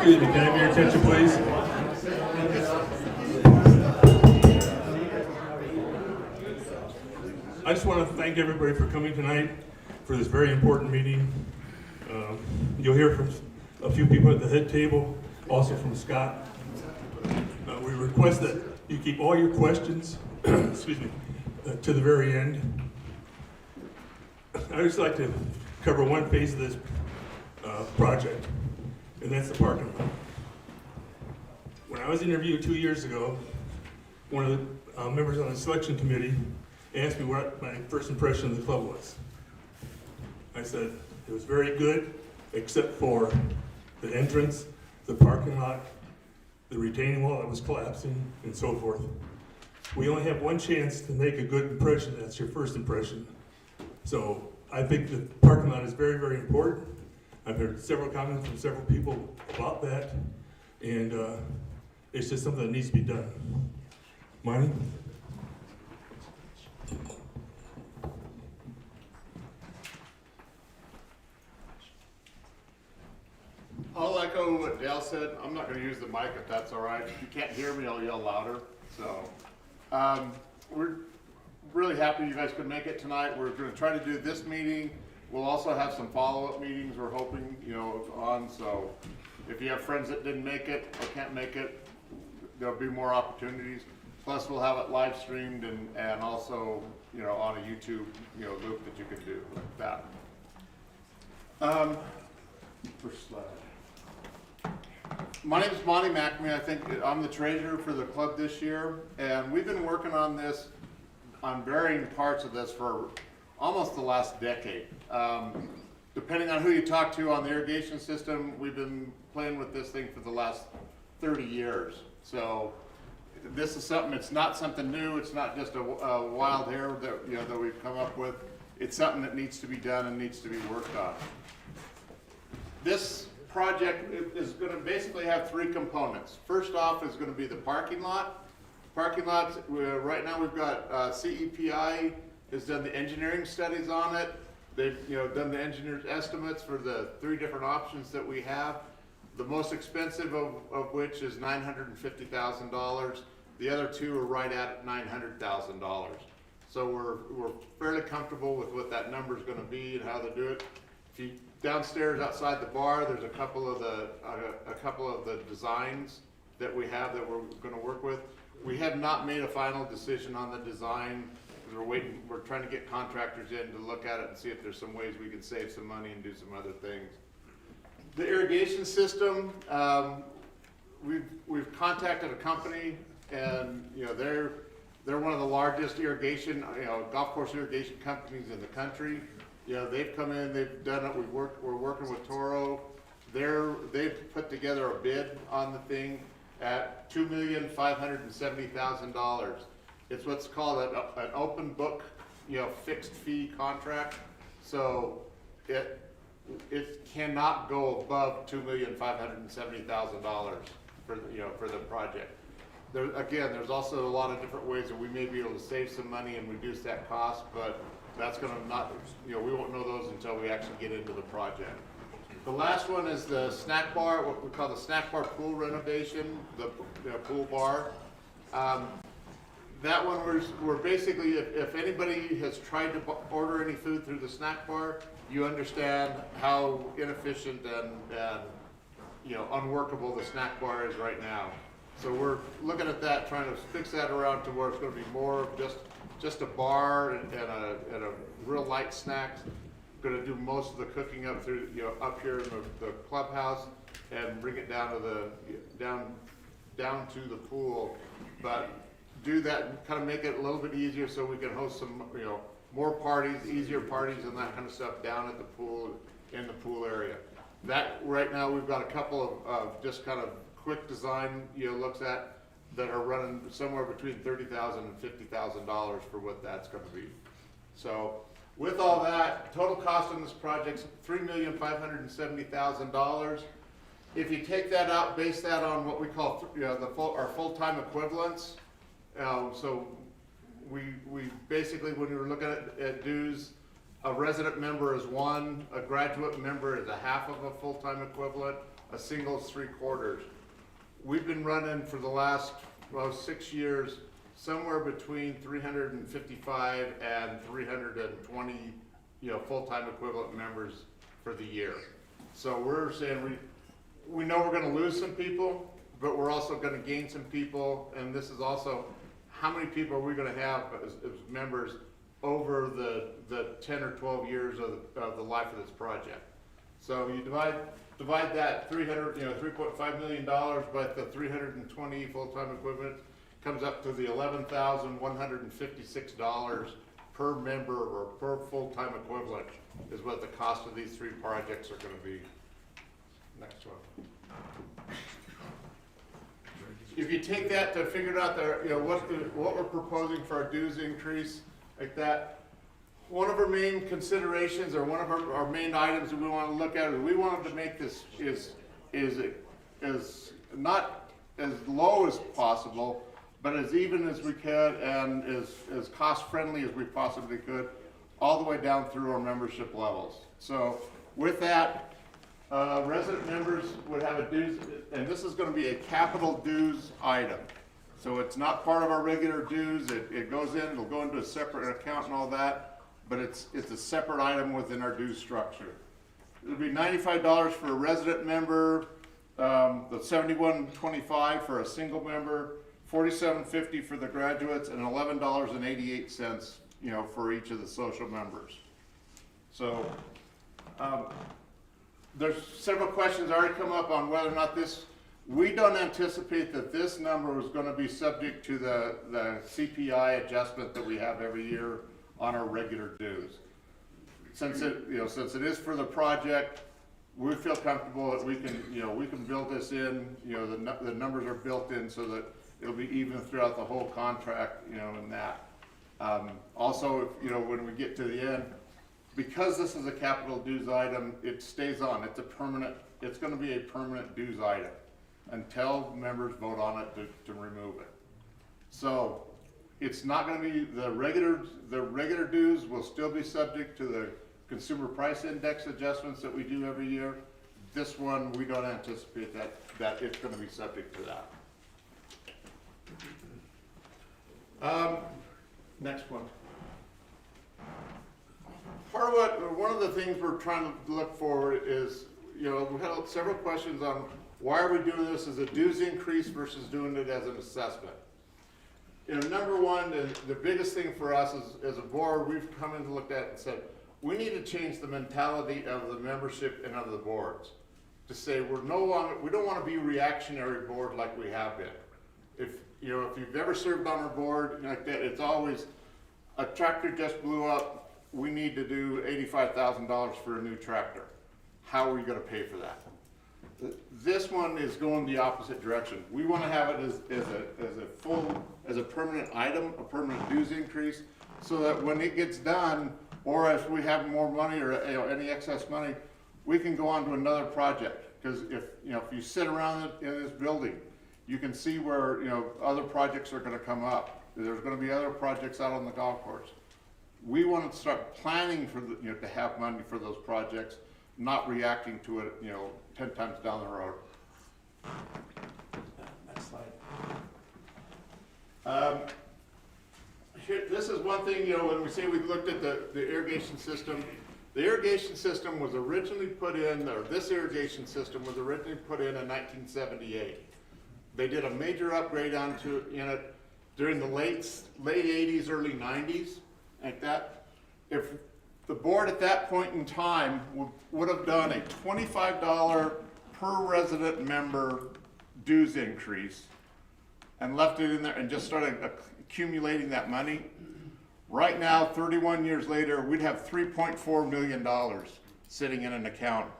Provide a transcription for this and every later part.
Excuse me, can I have your attention, please? I just want to thank everybody for coming tonight for this very important meeting. You'll hear from a few people at the head table, also from Scott. We request that you keep all your questions, excuse me, to the very end. I'd just like to cover one phase of this project, and that's the parking lot. When I was interviewed 2 years ago, one of the members on the selection committee asked me what my first impression of the club was. I said it was very good, except for the entrance, the parking lot, the retaining wall that was collapsing, and so forth. We only have one chance to make a good impression. That's your first impression. So I think the parking lot is very, very important. I've heard several comments from several people about that, and it's just something that needs to be done. Monty? I'll echo what Dale said. I'm not going to use the mic if that's all right. If you can't hear me, I'll yell louder. So we're really happy you guys could make it tonight. We're going to try to do this meeting. We'll also have some follow-up meetings we're hoping, on. So if you have friends that didn't make it or can't make it, there'll be more opportunities. Plus, we'll have it live streamed and also, on a YouTube, loop that you can do like that. First slide. My name is Monty McNamee. I think I'm the treasurer for the club this year, and we've been working on this, on varying parts of this for almost the last decade. Depending on who you talk to on the irrigation system, we've been playing with this thing for the last 30 years. So this is something, it's not something new. It's not just a wild hair that we've come up with. It's something that needs to be done and needs to be worked on. This project is going to basically have three components. First off is going to be the parking lot. Parking lots, right now we've got CEPI has done the engineering studies on it. They've done the engineer's estimates for the three different options that we have. The most expensive of which is $950,000. The other two are right at $900,000. So we're fairly comfortable with what that number is going to be and how they do it. If you downstairs outside the bar, there's a couple of the designs that we have that we're going to work with. We have not made a final decision on the design because we're waiting. We're trying to get contractors in to look at it and see if there's some ways we can save some money and do some other things. The irrigation system, we've contacted a company, and they're one of the largest irrigation, golf course irrigation companies in the country. They've come in, they've done it. We're working with Toro. They've put together a bid on the thing at $2,570,000. It's what's called an open book, fixed fee contract. So it cannot go above $2,570,000 for the project. There's also a lot of different ways that we may be able to save some money and reduce that cost, but that's going to not, we won't know those until we actually get into the project. The last one is the snack bar, what we call the snack bar pool renovation, the pool bar. That one we're basically, if anybody has tried to order any food through the snack bar, you understand how inefficient and unworkable the snack bar is right now. So we're looking at that, trying to fix that around to where it's going to be more of just a bar and a real light snacks. Going to do most of the cooking up through up here in the clubhouse and bring it down to the down to the pool, but do that and kind of make it a little bit easier so we can host some more parties, easier parties and that kind of stuff down at the pool, in the pool area. That right now we've got a couple of just kind of quick design looks at that are running somewhere between $30,000 and $50,000 for what that's going to be. So with all that, total cost on this project's $3,570,000. If you take that out, base that on what we call our full-time equivalents. So we basically, when we were looking at dues, a resident member is one, a graduate member is a half of a full-time equivalent, a singles 3/4. We've been running for the last, 6 years, somewhere between 355 and 320, full-time equivalent members for the year. So we're saying we know we're gonna lose some people, but we're also gonna gain some people, and this is also, how many people are we gonna have as members over the 10 or 12 years of the life of this project? So you divide that $3.5 million by the 320 full-time equivalent, comes up to the $11,156 per member or per full-time equivalent is what the cost of these 3 projects are gonna be. Next one. If you take that to figure out what we're proposing for our dues increase like that, one of our main considerations or one of our main items that we want to look at is we wanted to make this is not as low as possible, but as even as we could and as cost friendly as we possibly could, all the way down through our membership levels. So with that, resident members would have a dues, and this is going to be a capital dues item. So it's not part of our regular dues. It goes in, it'll go into a separate account and all that, but it's a separate item within our dues structure. It'll be $95 for a resident member, the $71.25 for a single member, $47.50 for the graduates, and $11.88, for each of the social members. So, there's several questions already come up on whether or not we don't anticipate that this number is going to be subject to the CPI adjustment that we have every year on our regular dues. Since it is for the project, we feel comfortable that we can build this in, the numbers are built in so that it'll be even throughout the whole contract, and that. Also, when we get to the end, because this is a capital dues item, it stays on. It's going to be a permanent dues item until members vote on it to remove it. So it's not going to be the regular dues will still be subject to the consumer price index adjustments that we do every year. This one, we don't anticipate that it's going to be subject to that. Next one. One of the things we're trying to look for is, we had several questions on why are we doing this as a dues increase versus doing it as an assessment. Number one, the biggest thing for us as a board, we've come in and looked at it and said, we need to change the mentality of the membership and of the boards to say we don't want to be a reactionary board like we have been. If you've ever served on our board like that, it's always a tractor just blew up. We need to do $85,000 for a new tractor. How are we going to pay for that? This one is going the opposite direction. We want to have it as a permanent item, a permanent dues increase, so that when it gets done, or if we have more money or any excess money, we can go on to another project. Because if you sit around in this building, you can see where other projects are going to come up. There's going to be other projects out on the golf course. We want to start planning for to have money for those projects, not reacting to it 10 times down the road. Next slide. This is one thing, when we say we looked at the irrigation system, the irrigation system was originally put in, or this irrigation system was originally put in 1978. They did a major upgrade in it during the late 80s, early 90s, like that. If the board at that point in time would have done a $25 per resident member dues increase and left it in there and just started accumulating that money, right now, 31 years later, we'd have $3.4 million sitting in an account,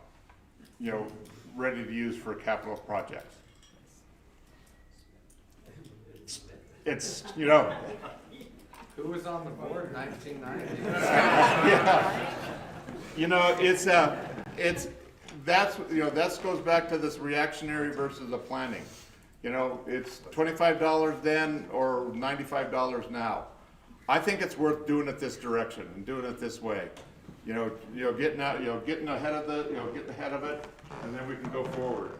ready to use for capital projects. It's, Who was on the board in 1990? Yeah. That goes back to this reactionary versus the planning. It's $25 then or $95 now. I think it's worth doing it this direction and doing it this way. getting out, getting ahead of getting ahead of it, and then we can go forward.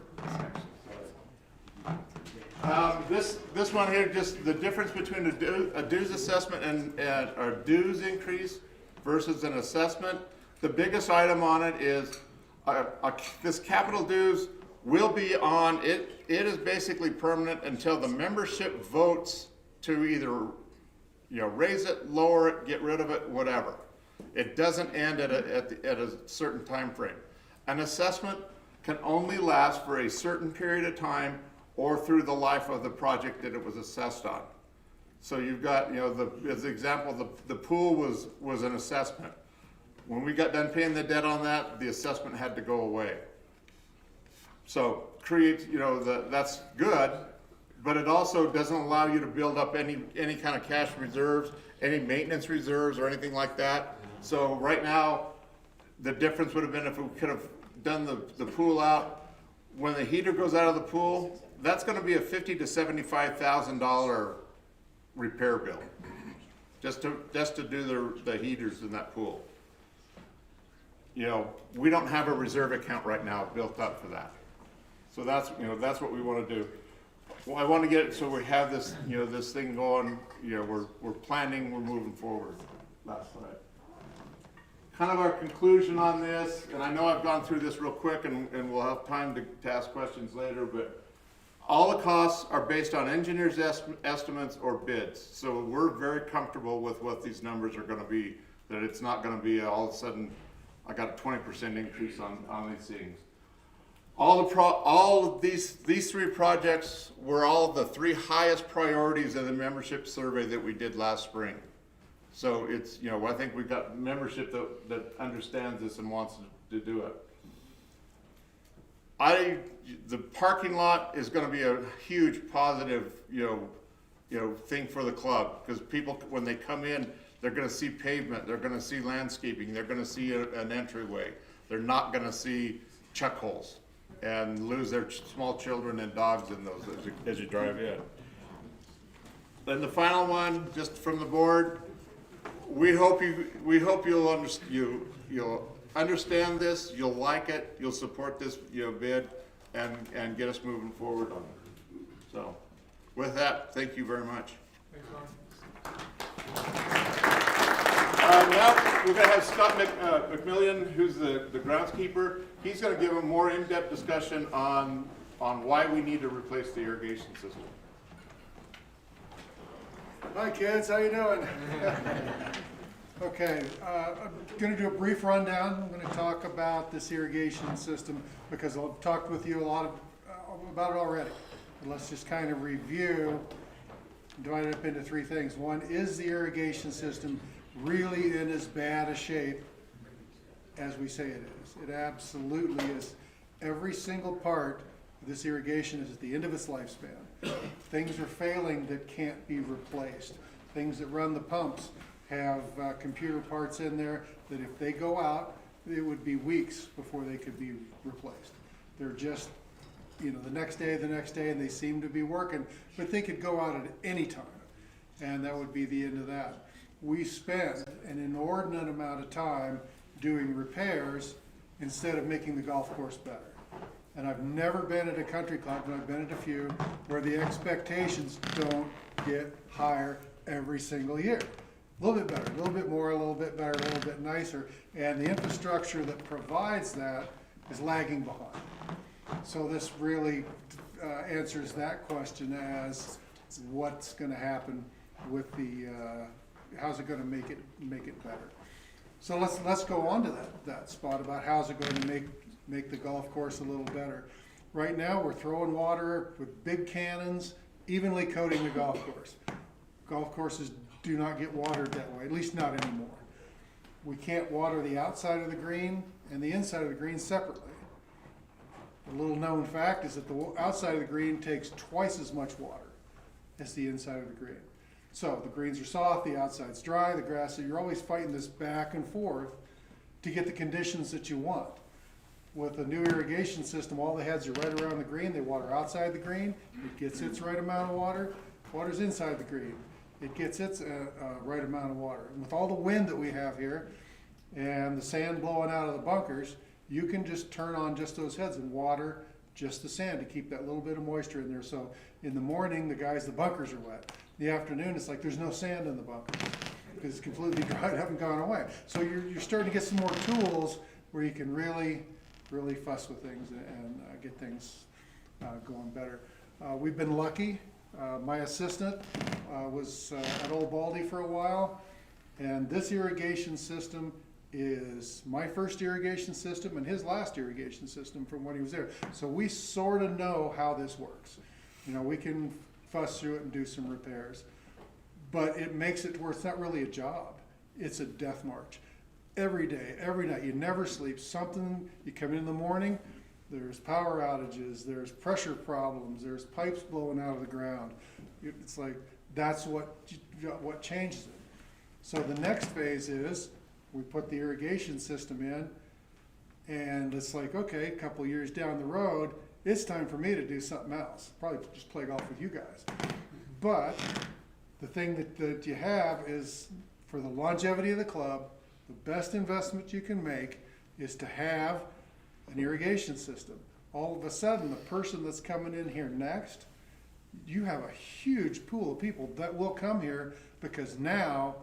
This one here, just the difference between a dues assessment and a dues increase versus an assessment. The biggest item on it is this capital dues will be on, it is basically permanent until the membership votes to either raise it, lower it, get rid of it, whatever. It doesn't end at a certain time frame. An assessment can only last for a certain period of time or through the life of the project that it was assessed on. So you've got, as an example, the pool was an assessment. When we got done paying the debt on that, the assessment had to go away. So that's good, but it also doesn't allow you to build up any kind of cash reserves, any maintenance reserves or anything like that. So right now, the difference would have been if we could have done the pool out. When the heater goes out of the pool, that's gonna be a $50,000 to $75,000 repair bill, just to do the heaters in that pool. We don't have a reserve account right now built up for that. So that's what we wanna do. Well, I wanna get it so we have this, this thing going, we're planning, we're moving forward. Last slide. Kind of our conclusion on this, and I know I've gone through this real quick and we'll have time to ask questions later, but all the costs are based on engineers' estimates or bids. So we're very comfortable with what these numbers are gonna be, that it's not gonna be all of a sudden, I got a 20% increase on these things. All of these three projects were all of the three highest priorities of the membership survey that we did last spring. So it's, I think we've got membership that understands this and wants to do it. The parking lot is gonna be a huge positive, thing for the club, because people, when they come in, they're gonna see pavement, they're gonna see landscaping, they're gonna see an entryway. They're not gonna see chuck holes and lose their small children and dogs in those as you drive in. Then the final one, just from the board, we hope you'll understand this, you'll like it, you'll support this bid, and get us moving forward on it. So, with that, thank you very much. Now we're going to have Scott McMillian, who's the groundskeeper. He's going to give a more in-depth discussion on why we need to replace the irrigation system. Hi kids, how you doing? Okay, I'm going to do a brief rundown. I'm going to talk about this irrigation system because I've talked with you a lot about it already. But let's just kind of review, divide it up into three things. One, is the irrigation system really in as bad a shape as we say it is? It absolutely is. Every single part of this irrigation is at the end of its lifespan. Things are failing that can't be replaced. Things that run the pumps have computer parts in there that if they go out, it would be weeks before they could be replaced. They're just, the next day, and they seem to be working, but they could go out at any time, and that would be the end of that. We spend an inordinate amount of time doing repairs instead of making the golf course better. And I've never been at a country club, and I've been at a few, where the expectations don't get higher every single year. A little bit better, a little bit more, a little bit better, a little bit nicer, and the infrastructure that provides that is lagging behind. So this really answers that question as what's going to happen with the, how's it going to make it better. So let's go on to that spot about how's it going to make the golf course a little better. Right now we're throwing water with big cannons, evenly coating the golf course. Golf courses do not get watered that way, at least not anymore. We can't water the outside of the green and the inside of the green separately. A little known fact is that the outside of the green takes twice as much water as the inside of the green. So the greens are soft, the outside's dry, the grass, so you're always fighting this back and forth to get the conditions that you want. With a new irrigation system, all the heads are right around the green, they water outside the green, it gets its right amount of water, water's inside the green, it gets its right amount of water. And with all the wind that we have here, and the sand blowing out of the bunkers, you can just turn on just those heads and water just the sand to keep that little bit of moisture in there. So in the morning, the bunkers are wet. In the afternoon, it's like there's no sand in the bunker because it's completely dried up and gone away. So you're starting to get some more tools where you can really fuss with things and get things going better. We've been lucky. My assistant was at Old Baldy for a while, and this irrigation system is my first irrigation system and his last irrigation system from when he was there. So we sort of know how this works. You know, we can fuss through it and do some repairs, but it makes it to where it's not really a job. It's a death march. Every day, every night, you never sleep. Something, you come in the morning, there's power outages, there's pressure problems, there's pipes blowing out of the ground. It's like, that's what changes it. So the next phase is, we put the irrigation system in, and it's like, okay, a couple of years down the road, it's time for me to do something else. Probably just play golf with you guys. But the thing that you have is, for the longevity of the club, the best investment you can make is to have an irrigation system. All of a sudden, the person that's coming in here next, you have a huge pool of people that will come here because now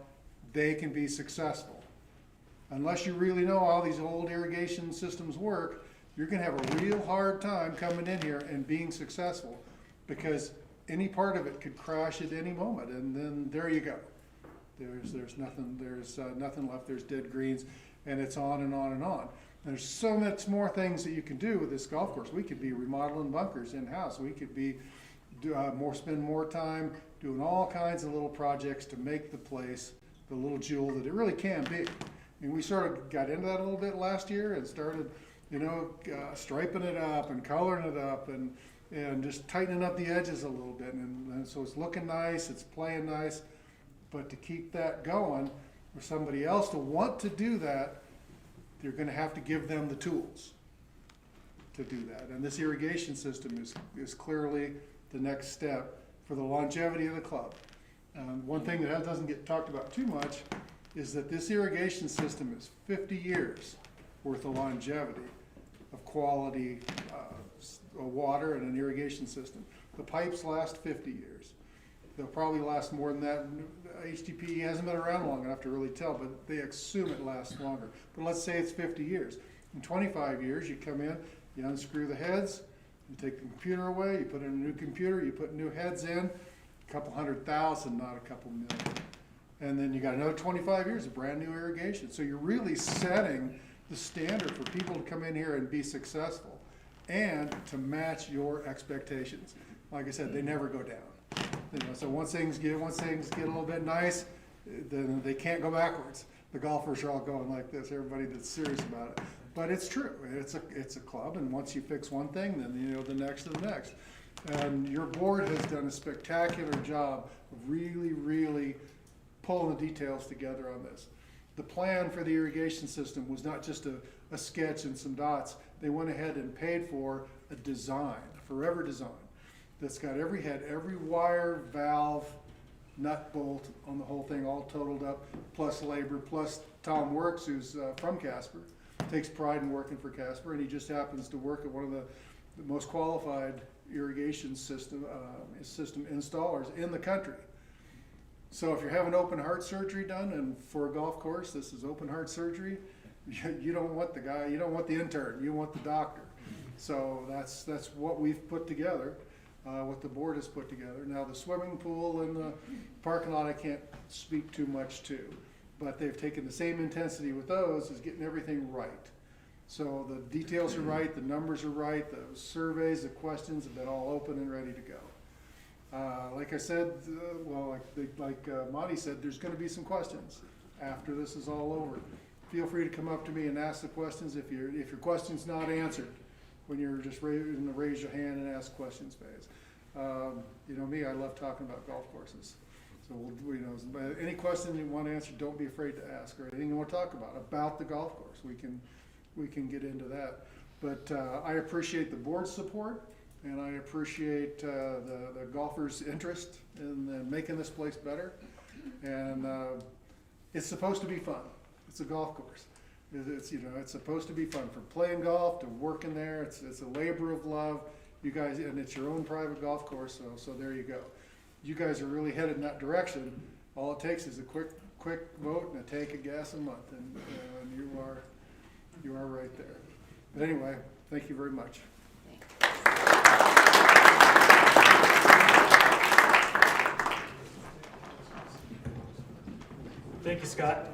they can be successful. Unless you really know how these old irrigation systems work, you're gonna have a real hard time coming in here and being successful because any part of it could crash at any moment, and then there you go. There's nothing left, there's dead greens, and it's on and on and on. There's so much more things that you can do with this golf course. We could be remodeling bunkers in-house. We could be spend more time doing all kinds of little projects to make the place the little jewel that it really can be. And we sort of got into that a little bit last year and started, striping it up and coloring it up and just tightening up the edges a little bit. And so it's looking nice, it's playing nice. But to keep that going, for somebody else to want to do that, you're gonna have to give them the tools to do that. And this irrigation system is clearly the next step for the longevity of the club. One thing that doesn't get talked about too much is that this irrigation system is 50 years worth of longevity of quality water and an irrigation system. The pipes last 50 years. They'll probably last more than that. HDPE hasn't been around long enough to really tell, but they assume it lasts longer. But let's say it's 50 years. In 25 years, you come in, you unscrew the heads, you take the computer away, you put in a new computer, you put new heads in, a couple 100,000, not a couple million. And then you got another 25 years of brand new irrigation. So you're really setting the standard for people to come in here and be successful and to match your expectations. Like I said, they never go down. So once things get a little bit nice, then they can't go backwards. The golfers are all going like this, everybody that's serious about it. But it's true, it's a club, and once you fix one thing, then the next and the next. And your board has done a spectacular job of really pulling the details together on this. The plan for the irrigation system was not just a sketch and some dots. They went ahead and paid for a design, a forever design, that's got every head, every wire, valve, nut, bolt on the whole thing all totaled up, plus labor, plus Tom Works, who's from Casper, takes pride in working for Casper, and he just happens to work at one of the most qualified irrigation system installers in the country. So if you're having open heart surgery done, and for a golf course, this is open heart surgery, you don't want the guy, you don't want the intern, you want the doctor. So that's what we've put together, what the board has put together. Now the swimming pool and the parking lot I can't speak too much to, but they've taken the same intensity with those as getting everything right. So the details are right, the numbers are right, the surveys, the questions have been all open and ready to go. Like I said, like Monty said, there's going to be some questions after this is all over. Feel free to come up to me and ask the questions if your question's not answered when you're just in the raise your hand and ask questions phase. You know me, I love talking about golf courses. So any question you want to answer, don't be afraid to ask, or anything you want to talk about the golf course. We can get into that. But I appreciate the board's support, and I appreciate the golfers' interest in making this place better. And it's supposed to be fun. It's a golf course. It's, you know, it's supposed to be fun, from playing golf to working there. It's a labor of love. You guys, and it's your own private golf course, so there you go. You guys are really headed in that direction. All it takes is a quick vote and a tank of gas a month, and you are right there. But anyway, thank you very much. Thank you, Scott.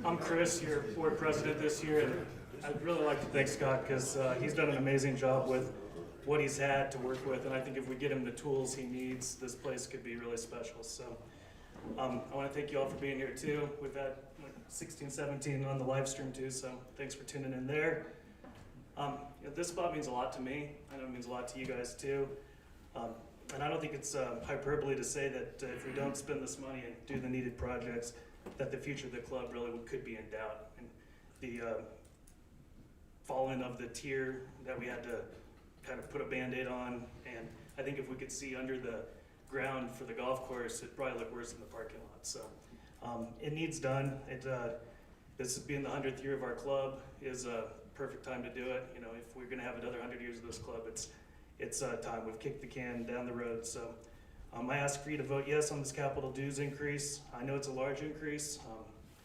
I'm Chris, your board president this year, and I'd really like to thank Scott because he's done an amazing job with what he's had to work with, and I think if we get him the tools he needs, this place could be really special. So I want to thank you all for being here too. We've had like 16, 17 on the live stream too, so thanks for tuning in there. This spot means a lot to me. I know it means a lot to you guys too. And I don't think it's hyperbole to say that if we don't spend this money and do the needed projects, that the future of the club really could be in doubt. And the falling of the tier that we had to kind of put a Band-Aid on, and I think if we could see under the ground for the golf course, it'd probably look worse than the parking lot. So it needs done. This being the 100th year of our club is a perfect time to do it. You know, if we're going to have another 100 years of this club, it's time. We've kicked the can down the road. So I ask for you to vote yes on this capital dues increase. I know it's a large increase.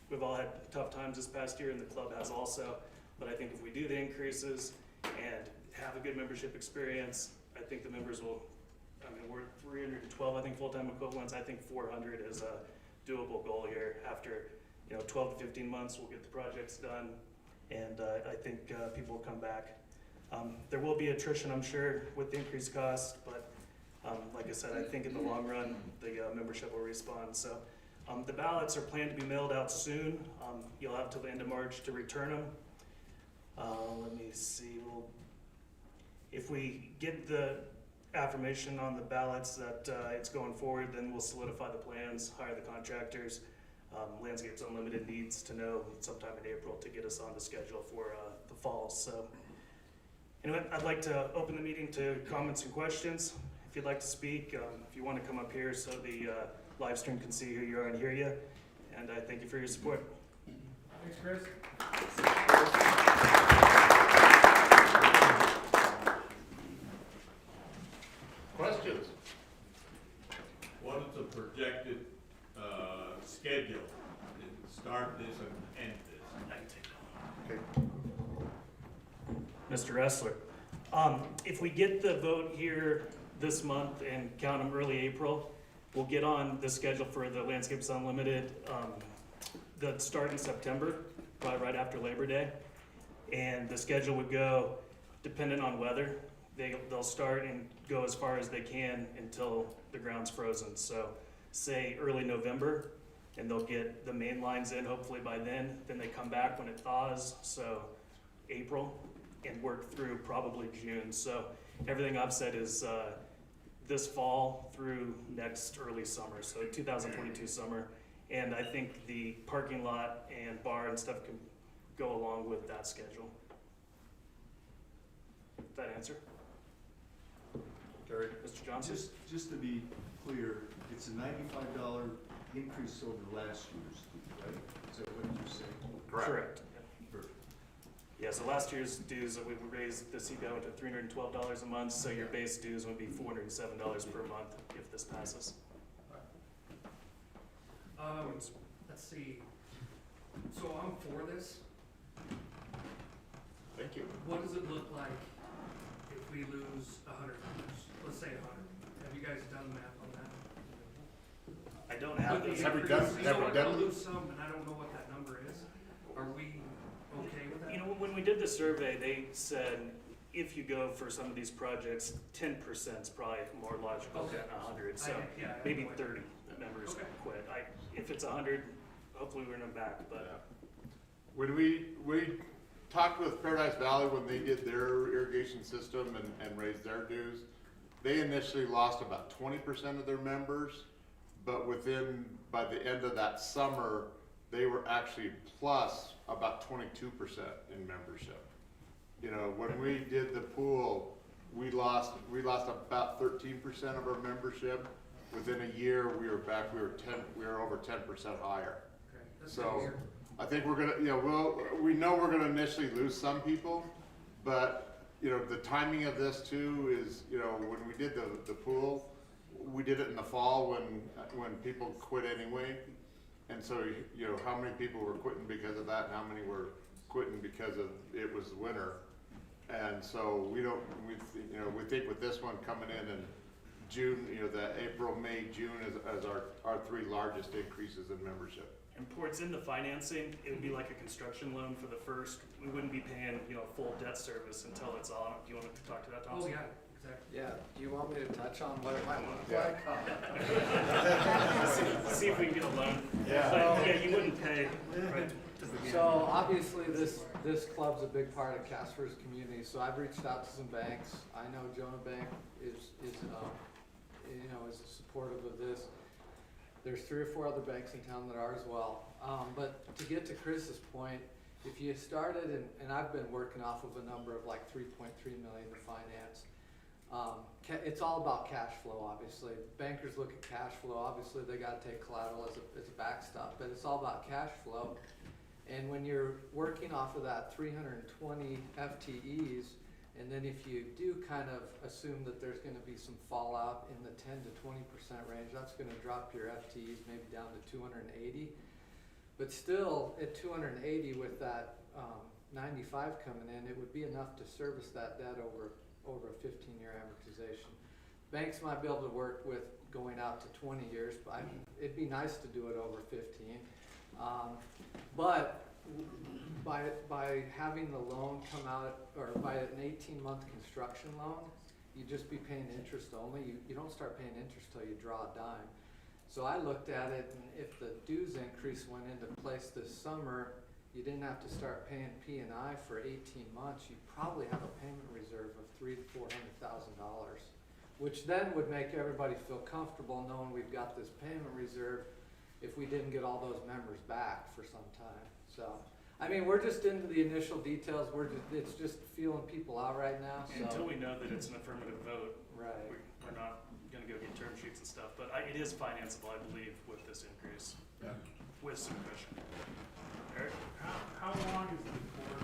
We've all had tough times this past year, and the club has also. But I think if we do the increases and have a good membership experience, I think the members will. I mean, we're 312, I think, full-time equivalents. I think 400 is a doable goal here. After 12 to 15 months, we'll get the projects done, and I think people will come back. There will be attrition, I'm sure, with the increased cost, but like I said, I think in the long run, the membership will respond. So the ballots are planned to be mailed out soon. You'll have till the end of March to return them. Let me see. If we get the affirmation on the ballots that it's going forward, then we'll solidify the plans, hire the contractors. Landscapes Unlimited needs to know sometime in April to get us on the schedule for the fall. So anyway, I'd like to open the meeting to comments and questions. If you'd like to speak, if you want to come up here so the live stream can see who you are and hear you. And I thank you for your support. Thanks, Chris. Questions? What is the projected schedule? Start this and end this? I can take that. Mr. Ressler, if we get the vote here this month and count them early April, we'll get on the schedule for the Landscapes Unlimited that start in September, probably right after Labor Day. And the schedule would go dependent on weather. They'll start and go as far as they can until the ground's frozen. So say early November, and they'll get the main lines in hopefully by then. Then they come back when it thaws, so April, and work through probably June. So everything I've said is this fall through next early summer, so 2022 summer. And I think the parking lot and bar and stuff can go along with that schedule. That answer? Mr. Johnson? Just to be clear, it's a $95 increase over last year's, right? Is that what you're saying? Correct. Perfect. Yeah, so last year's dues, we raised the CPI to $312 a month, so your base dues would be $407 per month if this passes. Let's see. So I'm for this. Thank you. What does it look like if we lose 100 members? Let's say 100. Have you guys done math on that? I don't have With those. the Have we done- increase, have we we're done- gonna lose some, and I don't know what that number is. Are we okay with that? You know, when we did the survey, they said if you go for some of these projects, 10% is probably more logical Okay. than 100. So Yeah, I maybe know what- 30 members Okay. quit. If it's 100, hopefully we're in them back. But When we talked with Paradise Valley when they did their irrigation system and raised their dues, they initially lost about 20% of their members, but by the end of that summer, they were actually plus about 22% in membership. You know, when we did the pool, we lost about 13% of our membership. Within a year, we were over 10% higher. Okay, that's So- good to hear. I think we're gonna, we know we're gonna initially lose some people, but, the timing of this too is, when we did the pool, we did it in the fall when people quit anyway. And so, how many people were quitting because of that and how many were quitting because of it was winter. And so we think with this one coming in June, the April, May, June as our three largest increases in membership. And towards in the financing, it would be like a construction loan for the first, we wouldn't be paying, full debt service until it's on. Do you want to talk to that, Oh, Thompson? yeah, exactly. Yeah, do you want me to touch on what it might look Yeah. like? See if we can get a loan. Yeah. But, yeah, you wouldn't pay right to begin. So obviously this club's a big part of Casper's community, so I've reached out to some banks. I know Jonah Bank is supportive of this. There's 3 or 4 other banks in town that are as well. But to get to Chris's point, if you started, and I've been working off of a number of like 3.3 million to finance. It's all about cash flow, obviously. Bankers look at cash flow. Obviously, they got to take collateral as a backstop, but it's all about cash flow. And when you're working off of that 320 FTEs, and then if you do kind of assume that there's going to be some fallout in the 10 to 20% range, that's going to drop your FTEs maybe down to 280. But still, at 280 with that 95 coming in, it would be enough to service that debt over a 15-year amortization. Banks might be able to work with going out to 20 years, but it'd be nice to do it over 15. But by having the loan come out, or by an 18-month construction loan, you'd just be paying interest only. You don't start paying interest till you draw a dime. So I looked at it, and if the dues increase went into place this summer, you didn't have to start paying P&I for 18 months. You'd probably have a payment reserve of $300,000 to $400,000, which then would make everybody feel comfortable knowing we've got this payment reserve if we didn't get all those members back for some time. So, I mean, we're just into the initial details. It's just feeling people out right now. So. Until we know that it's an affirmative vote, Right. we're not going to go get term sheets and stuff. But it is financeable, I believe, with this increase, with some cushion. Eric? How long is the board,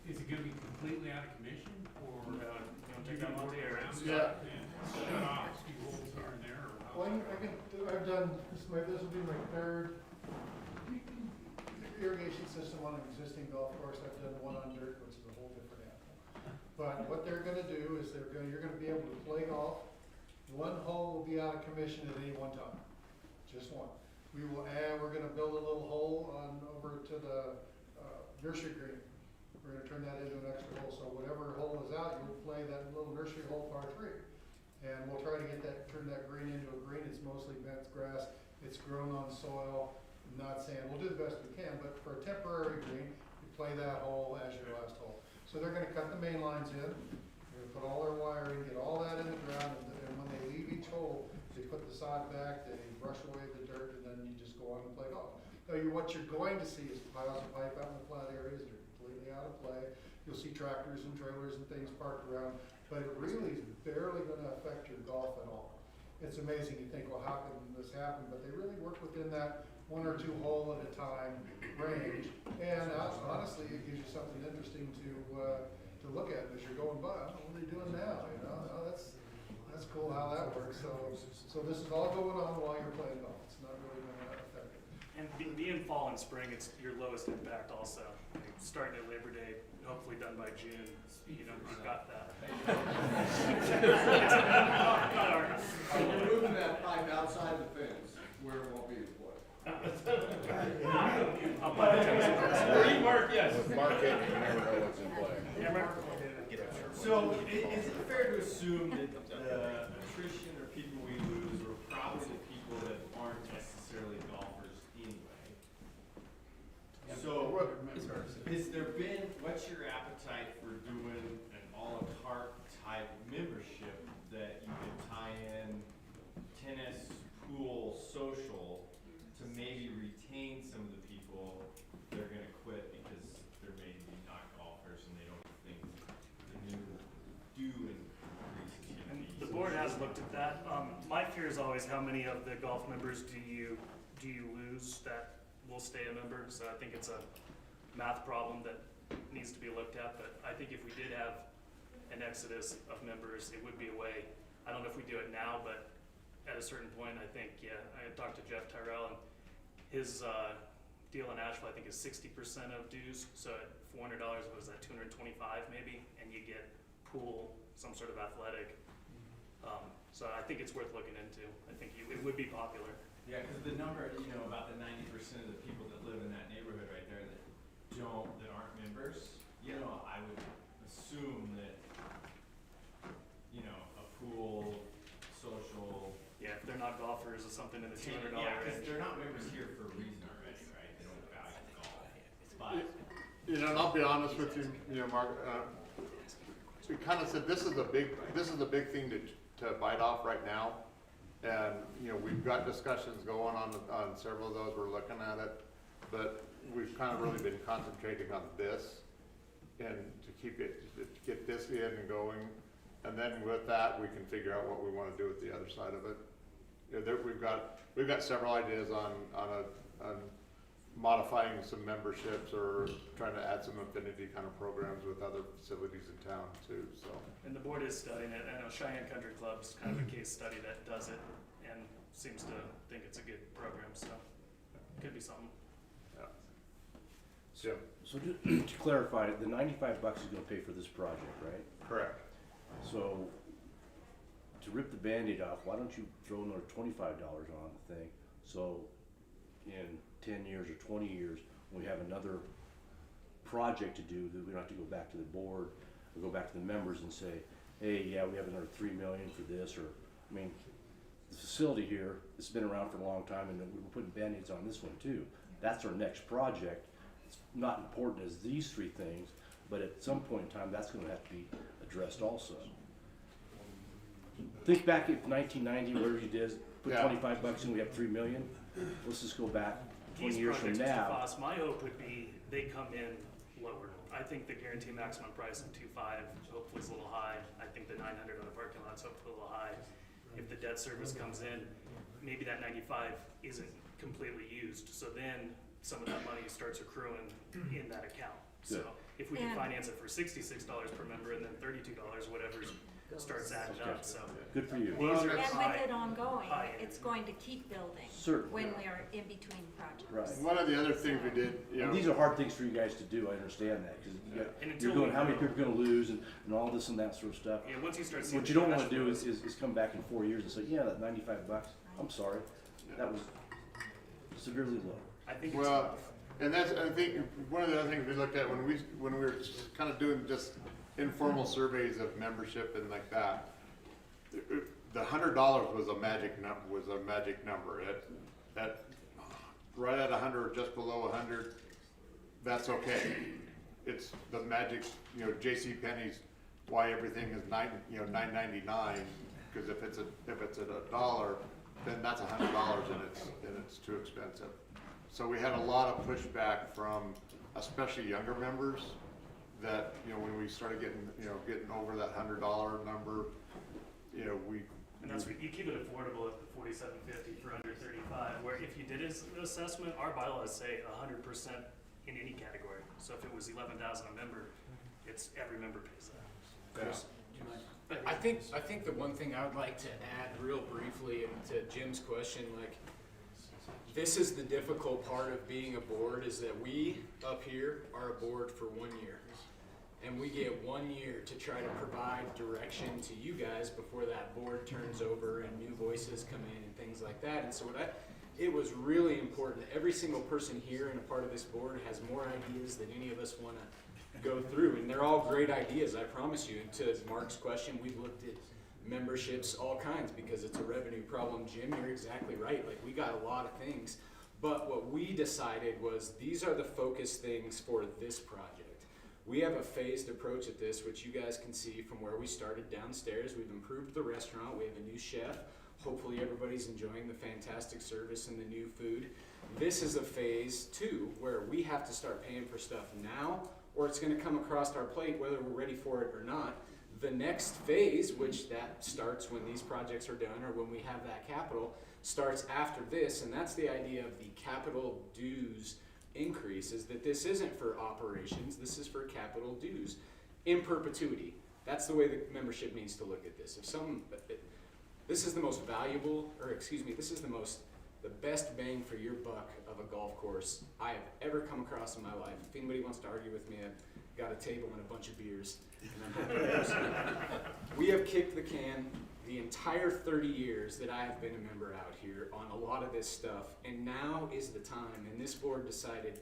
is it gonna be completely out of commission, or You want to take that one, Eric? Yeah. and shut off a few holes here and there, or Well, how? I've done, this will be my 3rd irrigation system on an existing golf course. I've done one on dirt, which is a whole different animal. But what they're gonna do is you're gonna be able to play golf. One hole will be out of commission at any one time, just one. We're gonna build a little hole over to the nursery green. We're gonna turn that into an extra hole, so whatever hole is out, you'll play that little nursery hole par 3. And we'll try to turn that green into a green. It's mostly bent grass. It's grown on soil, not sand. We'll do the best we can, but for a temporary green, you play that hole as your last hole. So they're gonna cut the main lines in, they're gonna put all their wiring, get all that in the ground, and when they leave each hole, they put the sod back, they brush away the dirt, and then you just go on and play golf. Now, what you're going to see is piles of pipe out in the flat areas. They're completely out of play. You'll see tractors and trailers and things parked around, but it really is barely gonna affect your golf at all. It's amazing. You think, well, how can this happen? But they really work within that 1 or 2 hole at a time range. And honestly, it gives you something interesting to look at as you're going by. What are they doing now? Oh, that's cool how that works. So this is all going on while you're playing golf. It's not really going to affect it. And being fall and spring, it's your lowest impact also. Starting at Labor Day, hopefully done by June, you've got that. Not our- So we're moving that pipe outside the fence where it won't be as wet. I'll buy the tennis courts. Mark, yes. With market, you never know what's in play. Yeah, Mark? So is it fair to assume that the attrition or people we lose are probably the people that aren't necessarily golfers anyway? So has there been, what's your appetite for doing an a la carte type membership that you could tie in tennis, pool, social to maybe retain some of the people that are gonna quit because they're maybe not golfers and they don't think the new due increase is gonna And be. the board has looked at that. My fear is always how many of the golf members do you lose that will stay a member, so I think it's a math problem that needs to be looked at, but I think if we did have an exodus of members, it would be a way. I don't know if we do it now, but at a certain point, I think, yeah, I had talked to Jeff Tyrell, and his deal in Asheville, I think, is 60% of dues, so at $400, what is that, $225 maybe, and you get pool, some sort of athletic. So I think it's worth looking into. I think it would be popular. Yeah, because the number, you know, about the 90% of the people that live in that neighborhood right there that aren't members, you know, I would assume that, you know, a pool, social. Yeah, if they're not golfers or something in the $200 Yeah, because range. they're not members here for a reason already, right? They don't value golf. But, You know, and I'll be honest with you, you know, Mark, we kind of said, this is the big thing to bite off right now. And, you know, we've got discussions going on several of those, we're looking at it, but we've kind of really been concentrating on this and to get this in and going. And then with that, we can figure out what we want to do with the other side of it. You know, we've got several ideas on modifying some memberships or trying to add some affinity kind of programs with other facilities in town too, so. And the board is studying it. I know Cheyenne Country Club's kind of a case study that does it and seems to think it's a good program, so it could be something. Jim? So to clarify, the $95 is gonna pay for this project, right? Correct. So to rip the Band-Aid off, why don't you throw another $25 on the thing? So in 10 years or 20 years, when we have another project to do, that we don't have to go back to the board or go back to the members and say, hey, yeah, we have another $3 million for this, or, I mean, the facility here, it's been around for a long time, and we're putting Band-Aids on this one too. That's our next project. It's not important as these three things, but at some point in time, that's gonna have to be addressed also. Think back at 1990, whatever you did, put Yeah. $25 in, we have $3 million. Let's just go back 20 These years from projects, now. cost, my hope would be they come in lower. I think the guaranteed maximum price of 2.5 hopefully is a little high. I think the 900 on the parking lot's hopefully a little high. If the debt service comes in, maybe that 95 isn't completely used. So then some of that money starts accruing in that account. So Good. if we can And- finance it for $66 per member and then $32, whatever starts adding up. So Good for you. Well, these are And high. with it ongoing, high it's going to keep building Certainly. when we are in between projects. Right. One of the other things we did, you And know. these are hard things for you guys to do, I understand that, because And you're until going, we how many know- people are gonna lose and all this and that sort of stuff. Yeah, once you start seeing What you don't the wanna cash do flows- is come back in 4 years and say, yeah, that $95, I'm sorry, that was severely low. I think it's Well, enough. and that's, I think, one of the other things we looked at when we were kind of doing just informal surveys of membership and like that, the $100 was a magic number. At right at 100, just below 100, that's okay. It's the magic, you know, J.C. Penney's why everything is $9.99, because if it's at $1, then that's $100 and it's too expensive. So we had a lot of pushback from especially younger members that, you know, when we started getting over that $100 number, you know, And that's, you keep it affordable at the $47.50 for under 35, where if you did an assessment, our bylaws say 100% in any category. So if it was 11,000 a member, it's every member pays that. Yeah. I think the one thing I would like to add real briefly to Jim's question, like, this is the difficult part of being a board, is that we up here are a board for 1 year. And we get 1 year to try to provide direction to you guys before that board turns over and new voices come in and things like that. And so it was really important that every single person here and a part of this board has more ideas than any of us want to go through. And they're all great ideas, I promise you. And to Mark's question, we've looked at memberships, all kinds, because it's a revenue problem. Jim, you're exactly right. Like, we got a lot of things. But what we decided was these are the focus things for this project. We have a phased approach at this, which you guys can see from where we started downstairs. We've improved the restaurant. We have a new chef. Hopefully everybody's enjoying the fantastic service and the new food. This is a phase 2 where we have to start paying for stuff now, or it's going to come across our plate whether we're ready for it or not. The next phase, which that starts when these projects are done or when we have that capital, starts after this, and that's the idea of the capital dues increase, is that this isn't for operations, this is for capital dues in perpetuity. That's the way the membership needs to look at this. This is the most valuable, or excuse me, this is the best bang for your buck of a golf course I have ever come across in my life. If anybody wants to argue with me, I've got a table and a bunch of beers, and I'm happy to host it. We have kicked the can the entire 30 years that I have been a member out here on a lot of this stuff, and now is the time, and this board decided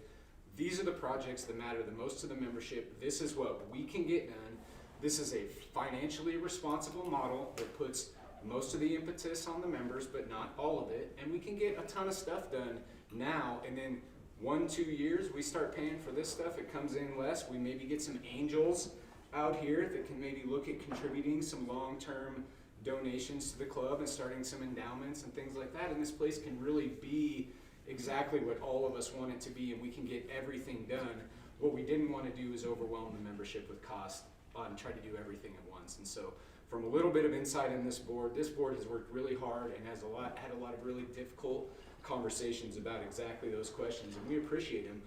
these are the projects that matter the most to the membership. This is what we can get done. This is a financially responsible model that puts most of the impetus on the members, but not all of it, and we can get a ton of stuff done now, and then 1-2 years we start paying for this stuff, it comes in less, we maybe get some angels out here that can maybe look at contributing some long-term donations to the club and starting some endowments and things like that, and this place can really be exactly what all of us want it to be, and we can get everything done. What we didn't want to do is overwhelm the membership with cost and try to do everything at once. And so from a little bit of insight in this board has worked really hard and has had a lot of really difficult conversations about exactly those questions, and we appreciate them.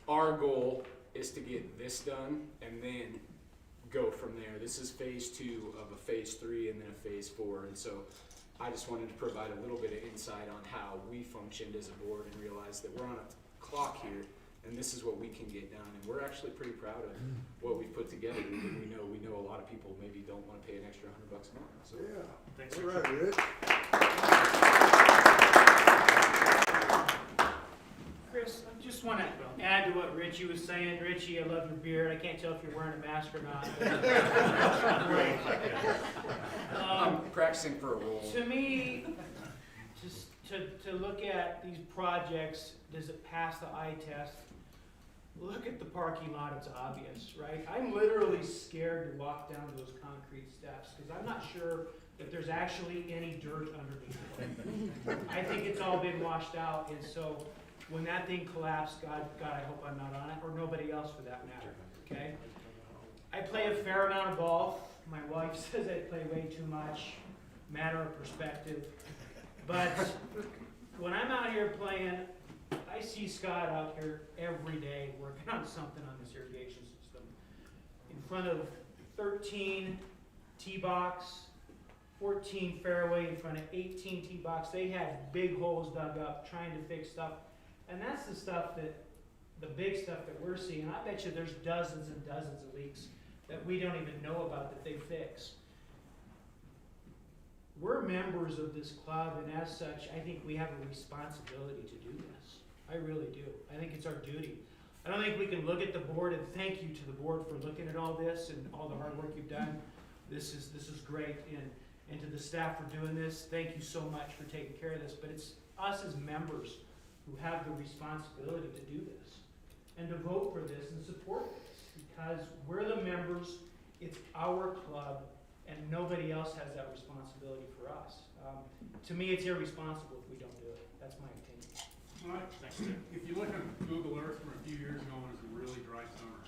Our goal is to get this done and then go from there. This is phase 2 of a phase 3 and then a phase 4, and so I just wanted to provide a little bit of insight on how we functioned as a board and realize that we're on a clock here, and this is what we can get done, and we're actually pretty proud of what we've put together. We know a lot of people maybe don't want to pay an extra $100 a month. So Yeah, Thanks, that's Rich. right, Rich. Chris, I just want to add to what Richie was saying. Richie, I love your beard. I can't tell if you're wearing a mask or not. Great. I'm practicing for a role. To me, just to look at these projects, does it pass the eye test? Look at the parking lot, it's obvious, right? I'm literally scared to walk down those concrete steps because I'm not sure that there's actually any dirt underneath it. I think it's all been washed out, and so when that thing collapsed, God, I hope I'm not on it, or nobody else for that matter, okay? I play a fair amount of golf. My wife says I play way too much, matter of perspective. But when I'm out here playing, I see Scott out here every day working on something on this irrigation system. In front of 13 tee box, 14 fairway, in front of 18 tee box. They had big holes dug up trying to fix stuff. And that's the stuff the big stuff that we're seeing. I bet you there's dozens and dozens of leaks that we don't even know about that they fix. We're members of this club, and as such, I think we have a responsibility to do this. I really do. I think it's our duty. I don't think we can look at the board, and thank you to the board for looking at all this and all the hard work you've done. This is great, and to the staff for doing this, thank you so much for taking care of this. But it's us as members who have the responsibility to do this and to vote for this and support this, because we're the members, it's our club, and nobody else has that responsibility for us. To me, it's irresponsible if we don't do it. That's my opinion. Well, if you look on Google Earth from a few years ago when it was a really dry summer,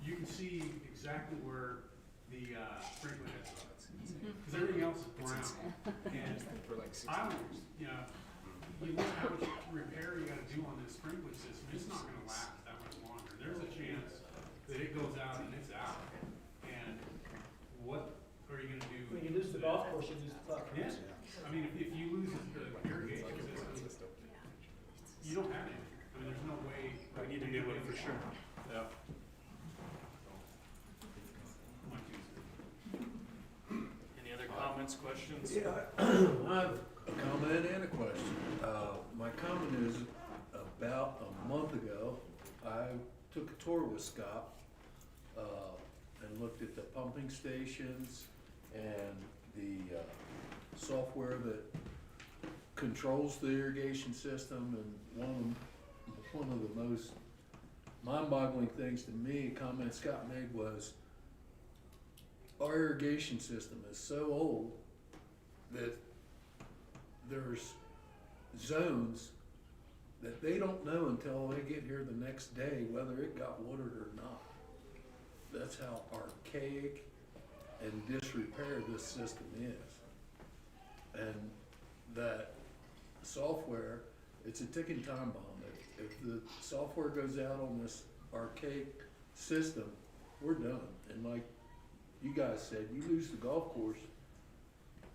you can see exactly where the sprinkler heads are. Because everything else is brown. And For like 6 I years. don't, you know, you look how much repair you gotta do on this sprinkler system, it's not gonna last that much longer. There's a chance that it goes out and it's out. And what are you gonna do? When you lose the golf course, you lose the club. Yeah, I mean, if you lose the irrigation system, you don't have anything. I mean, there's no way. We need a new one for sure. Yeah. Any other comments, questions? Yeah, I have a comment and a question. My comment is, about a month ago, I took a tour with Scott, and looked at the pumping stations and the, software that controls the irrigation system, and one of the most mind-boggling things to me, a comment Scott made was, our irrigation system is so old that there's zones that they don't know until they get here the next day whether it got watered or not. That's how archaic and disrepair this system is. And that software, it's a ticking time bomb. If the software goes out on this archaic system, we're done. And like you guys said, you lose the golf course,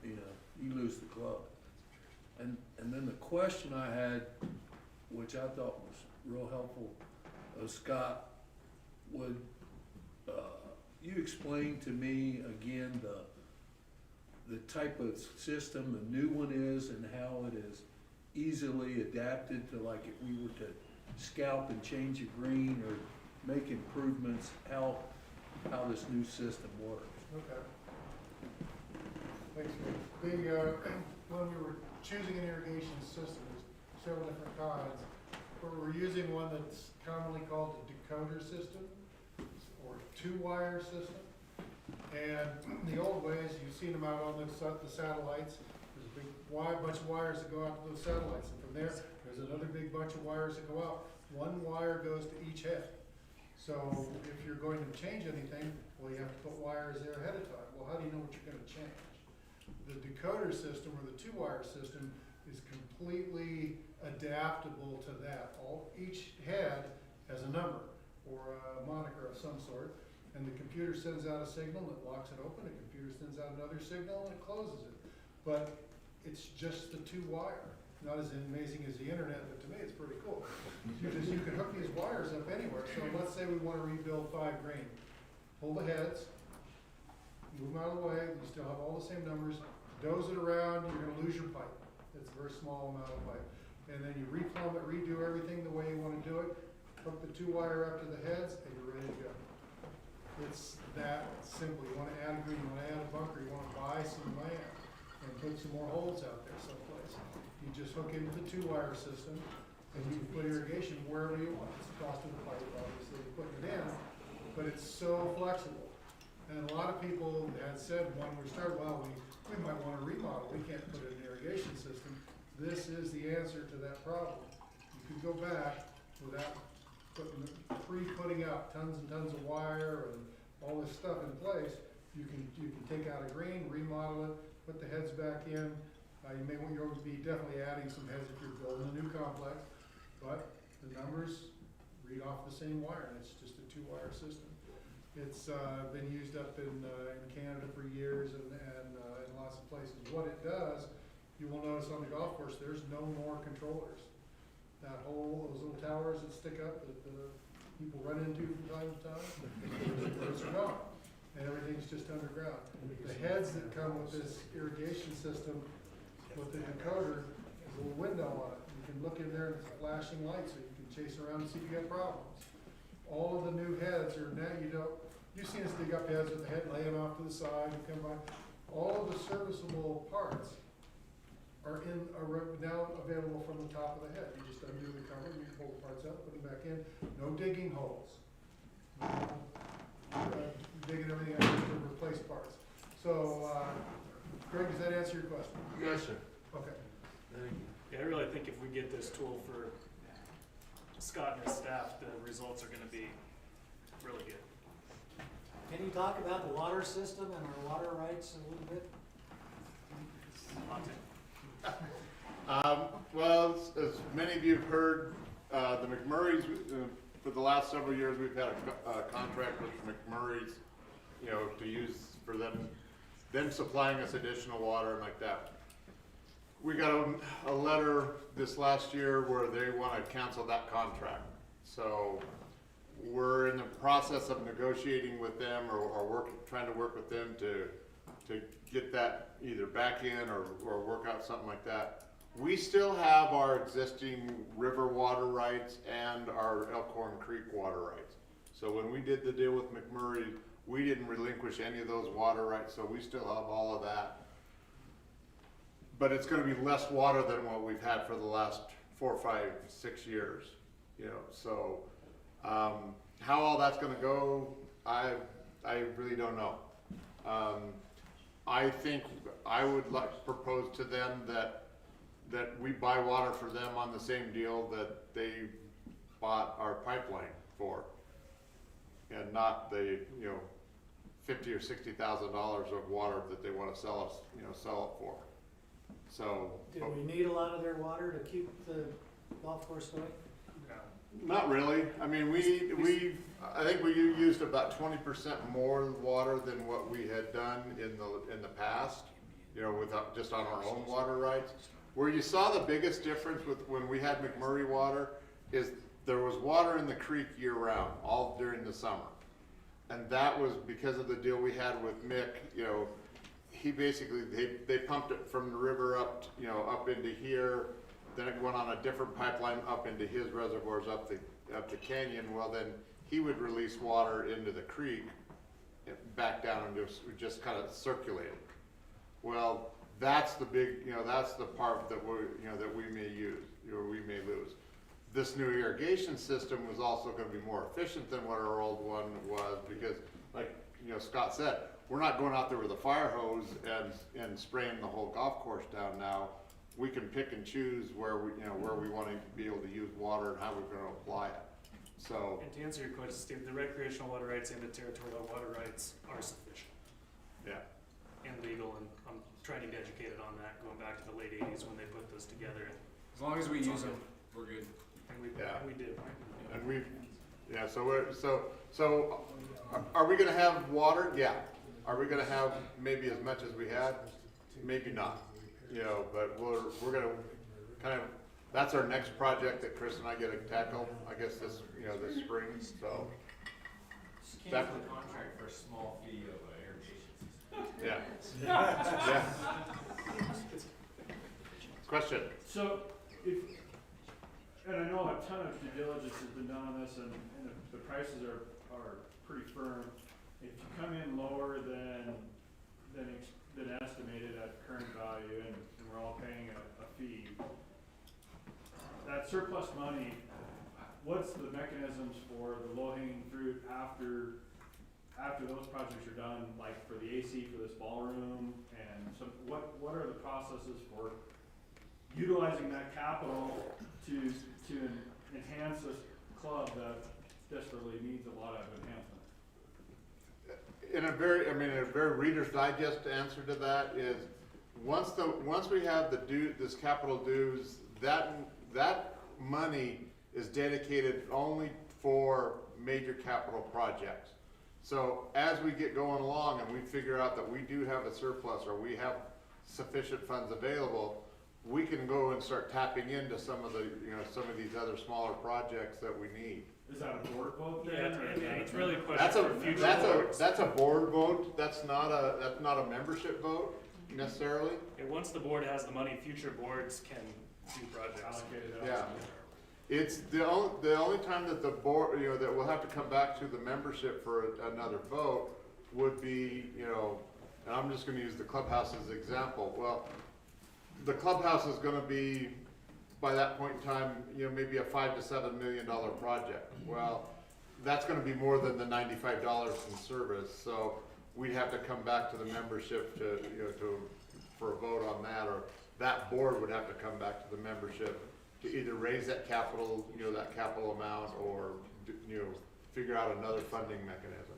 you know, you lose the club. And then the question I had, which I thought was real helpful, Scott, would you explain to me again the type of system the new one is and how it is easily adapted to, like, if we were to scalp and change a green or make improvements, how this new system works? Okay. Thanks, Greg. When we were choosing an irrigation system, there's several different kinds, but we're using one that's commonly called a decoder system, or two-wire system. And the old ways, you've seen them out on the satellites. There's a big bunch of wires that go out to those satellites, and from there, there's another big bunch of wires that go out. One wire goes to each head. So if you're going to change anything, well, you have to put wires there ahead of time. Well, how do you know what you're going to change? The decoder system, or the two-wire system, is completely adaptable to that. Each head has a number or a moniker of some sort, and the computer sends out a signal that locks it open. The computer sends out another signal and it closes it. But it's just the two-wire. Not as amazing as the internet, but to me it's pretty cool. Because you can hook these wires up anywhere. So let's say we want to rebuild 5 green. Pull the heads, move them out of the way, you still have all the same numbers, doze it around, you're going to lose your pipe. It's a very small amount of pipe. And then you replumb it, redo everything the way you want to do it, hook the 2-wire up to the heads, and you're ready to go. It's that simple. You want to add a green, you want to add a bunker, you want to buy some land and put some more holes out there someplace. You just hook into the 2-wire system and you put irrigation wherever you want. It's the cost of the pipe, obviously, putting it in, but it's so flexible. And a lot of people had said when we started, well, we might want to remodel. We can't put in an irrigation system. This is the answer to that problem. You could go back without putting out tons and tons of wire and all this stuff in place. You can take out a green, remodel it, put the heads back in. You may want to be definitely adding some heads if you're building a new complex, but the numbers read off the same wire, and it's just a 2-wire system. It's been used up in Canada for years and in lots of places. What it does, you will notice on the golf course, there's no more controllers. Those little towers that stick up that people run into from time to time, those are gone. And everything's just underground. The heads that come with this irrigation system with the decoder, there's a little window on it. You can look in there and it's a flashing light so you can chase around and see if you got problems. All of the new heads are now, you've seen us dig up heads with the head laying off to the side, you come by. All of the serviceable parts are now available from the top of the head. You just undo the cover, you pull the parts out, put them back in. No digging holes. Digging everything out to replace parts. So, Greg, does that answer your question? Yes, sir. Okay. Yeah, I really think if we get this tool for Scott and his staff, the results are gonna be really good. Can you talk about the water system and our water rights a little bit? Well, as many of you have heard, the McMurrays, for the last several years, we've had a contract with McMurrays, to use for them supplying us additional water and like that. We got a letter this last year where they want to cancel that contract. So we're in the process of negotiating with them or trying to work with them to get that either back in or work out something like that. We still have our existing river water rights and our Elkhorn Creek water rights. So when we did the deal with McMurray, we didn't relinquish any of those water rights, so we still have all of that. But it's going to be less water than what we've had for the last 4, 5, 6 years. So how all that's going to go, I really don't know. I think I would like to propose to them that we buy water for them on the same deal that they bought our pipeline for, and not the $50,000 or $60,000 of water that they want to sell us, sell it for. So, Do we need a lot of their water to keep the golf course going? not really. I mean, I think we used about 20% more water than what we had done in the past, you know, just on our own water rights. Where you saw the biggest difference with when we had McMurray water is there was water in the creek year round, all during the summer. And that was because of the deal we had with Mick, you know, he basically, they pumped it from the river up, you know, up into here, then it went on a different pipeline up into his reservoirs up the canyon. Well, then he would release water into the creek, back down and just kind of circulate it. Well, that's the big, you know, that's the part that that we may use, or we may lose. This new irrigation system was also going to be more efficient than what our old one was, because, like, you know, Scott said, we're not going out there with a fire hose and spraying the whole golf course down now. We can pick and choose where we want to be able to use water and how we're going to apply it. So. And to answer your question, Steve, the recreational water rights and the territorial water rights are sufficient. Yeah. And legal, and I'm trying to get educated on that, going back to the late 80s when they put this together. As long as we use them, we're good. And we did. And so are we gonna have water? Yeah. Are we gonna have maybe as much as we had? Maybe not, you know, but we're gonna kind of, that's our next project that Chris and I get to tackle, I guess this spring, so. Just cancel the contract for a small fee of irrigation system. Yeah. Yeah. Question? So, and I know a ton of due diligence has been done on this, and the prices are pretty firm. If you come in lower than estimated at current value, and we're all paying a fee, that surplus money, what's the mechanisms for the low-hanging fruit after those projects are done, like for the AC for this ballroom, and what are the processes for utilizing that capital to enhance this club that desperately needs a lot of enhancement? In a very Reader's Digest answer to that is, once we have this capital dues, that money is dedicated only for major capital projects. So as we get going along and we figure out that we do have a surplus or we have sufficient funds available, we can go and start tapping into some of these other smaller projects that we need. Is that a board vote Yeah, then? it's really a question for future boards. That's a board vote. That's not a membership vote necessarily. And once the board has the money, future boards can do projects. Allocate it Yeah. It's the only time that the board, that we'll have to come back to the membership for another vote would be, and I'm just gonna use the clubhouse as an example. Well, the clubhouse is gonna be, by that point in time, maybe a $5 to $7 million project. Well, that's gonna be more than the $95 in service, so we'd have to come back to the membership for a vote on that, or that board would have to come back to the membership to either raise that capital, that capital amount, or, figure out another funding mechanism.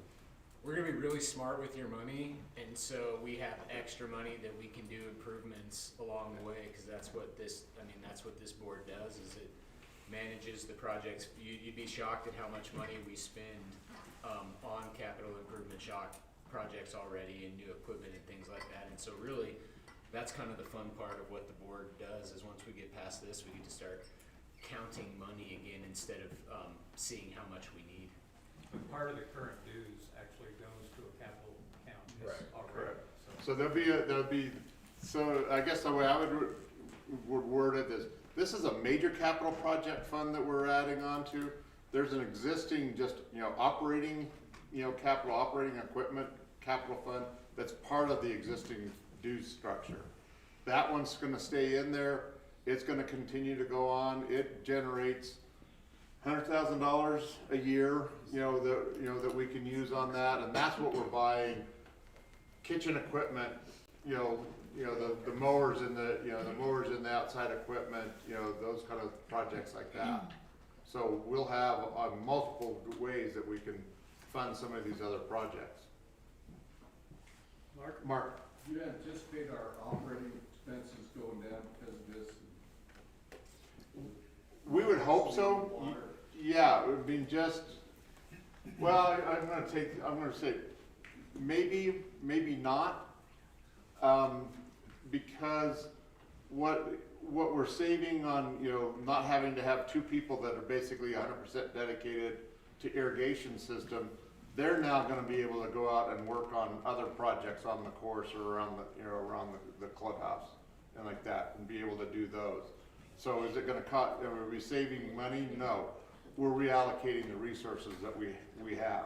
We're gonna be really smart with your money, and so we have extra money that we can do improvements along the way, because that's what this board does, is it manages the projects. You'd be shocked at how much money we spend on capital improvement projects already, and new equipment and things like that. And so really, that's kind of the fun part of what the board does, is once we get past this, we get to start counting money again instead of seeing how much we need. Part of the current dues actually goes to a capital account. Right. Correct. So I guess the way I would word it is, this is a major capital project fund that we're adding on to. There's an existing operating, capital operating equipment capital fund that's part of the existing dues structure. That one's gonna stay in there. It's gonna continue to go on. It generates $100,000 a year, that we can use on that, and that's what we're buying. Kitchen equipment, the mowers and the mowers and the outside equipment, those kind of projects like that. So we'll have multiple ways that we can fund some of these other projects. Mark? Do you anticipate our operating expenses going down because of this? We would hope so. Water. Yeah, it would be just, well, I'm gonna say, maybe, maybe not. Because what we're saving on, you know, not having to have two people that are basically 100% dedicated to irrigation system, they're now gonna be able to go out and work on other projects on the course or around the, you know, around the clubhouse and like that, and be able to do those. So is it gonna cost, are we saving money? No. We're reallocating the resources that we have.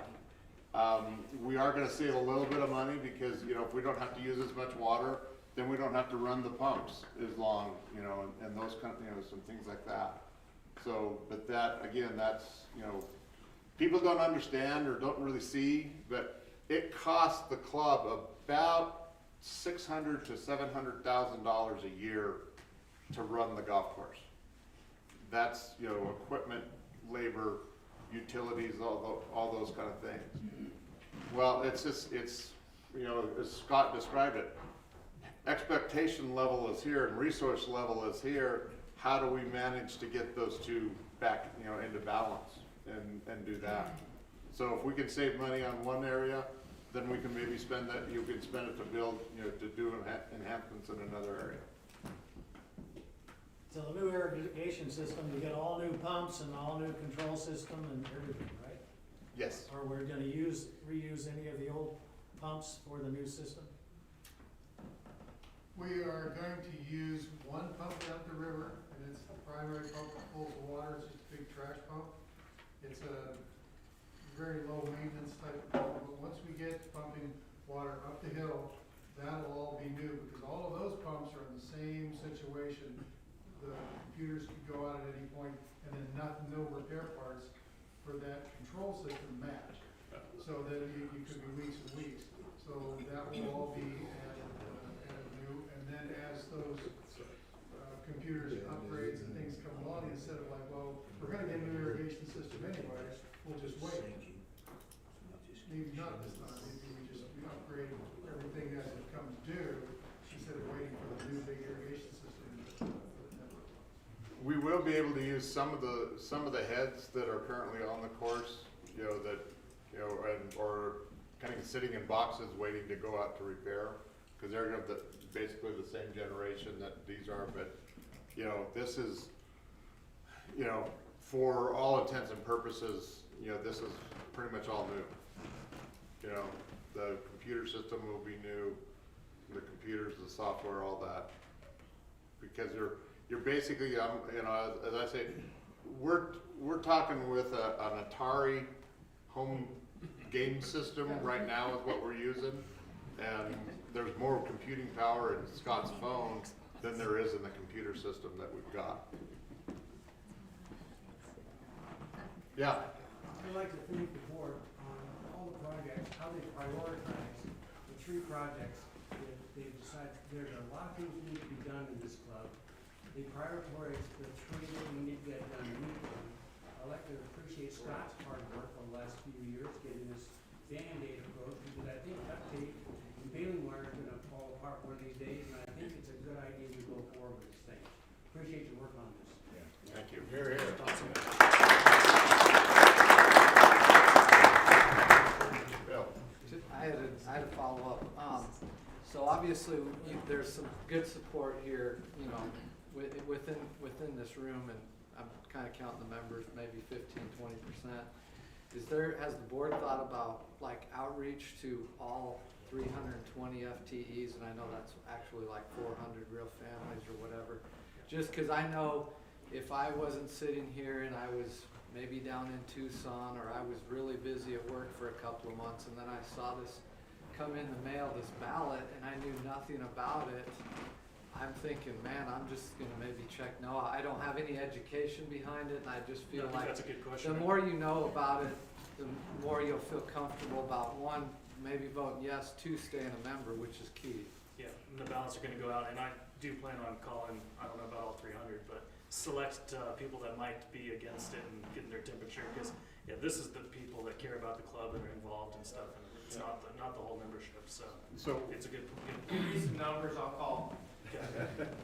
We are gonna save a little bit of money because, you know, if we don't have to use as much water, then we don't have to run the pumps as long, you know, and those kind of, you know, some things like that. So, but that, again, that's, you know, people don't understand or don't really see, but it costs the club about $600,000 to $700,000 a year to run the golf course. That's, you know, equipment, labor, utilities, all those kind of things. Well, it's just, it's, you know, as Scott described it, expectation level is here and resource level is here. How do we manage to get those two back, you know, into balance and do that? So if we can save money on one area, then we can maybe spend that, you can spend it to build, you know, to do enhancements in another area. So the new irrigation system, you get all new pumps and all new control system and everything, right? Yes. Or we're gonna reuse any of the old pumps for the new system? We are going to use one pump down the river, and it's the primary pump that pulls the water. It's just a big trash pump. It's a very low maintenance type of pump, but once we get pumping water up the hill, that'll all be new, because all of those pumps are in the same situation. The computers could go out at any point, and then no repair parts for that control system match. So that you could be weeks and weeks. So that will all be added new, and then as those computers upgrades and things come along, instead of like, well, we're gonna get a new irrigation system anyway, we'll just wait. Maybe not this time, maybe we upgrade everything as it comes due, instead of waiting for the new big irrigation system. We will be able to use some of the heads that are currently on the course, you know, that, you know, or kind of sitting in boxes waiting to go out to repair, because they're of basically the same generation that these are. But, you know, this is, you know, for all intents and purposes, you know, this is pretty much all new. You know, the computer system will be new, the computers, the software, all that, because you're basically, you know, as I say, we're talking with an Atari home game system right now is what we're using, and there's more computing power in Scott's phone than there is in the computer system that we've got. Yeah. I'd like to thank the board on all the projects, how they prioritize the three projects that they've decided. There's a lot of things that need to be done in this club. They prioritize the three that we need to get done immediately. I'd like to appreciate Scott's hard work over the last few years getting this Band-Aid approach, because I think duct tape and baling wire is gonna fall apart one of these days, and I think it's a good idea to go forward with this thing. Appreciate your work on this. Yeah. Thank you. Here, here. Bill. I had a follow-up. So obviously, there's some good support here, you know, within this room, and I'm kind of counting the members, maybe 15–20%. Has the board thought about like outreach to all 320 FTEs? And I know that's actually like 400 real families or whatever. Just because I know if I wasn't sitting here and I was maybe down in Tucson, or I was really busy at work for a couple of months, and then I saw this come in the mail, this ballot, and I knew nothing about it, I'm thinking, man, I'm just gonna maybe check. No, I don't have any education behind it, and I just feel like that's a good question. the more you know about it, the more you'll feel comfortable about, one, maybe voting yes, two, staying a member, which is key. Yeah, and the ballots are gonna go out, and I do plan on calling, I don't know about all 300, but select people that might be against it and getting their temperature, because yeah, this is the people that care about the club and are involved and stuff, and it's not the whole membership, so it's a good Give me some numbers, I'll call.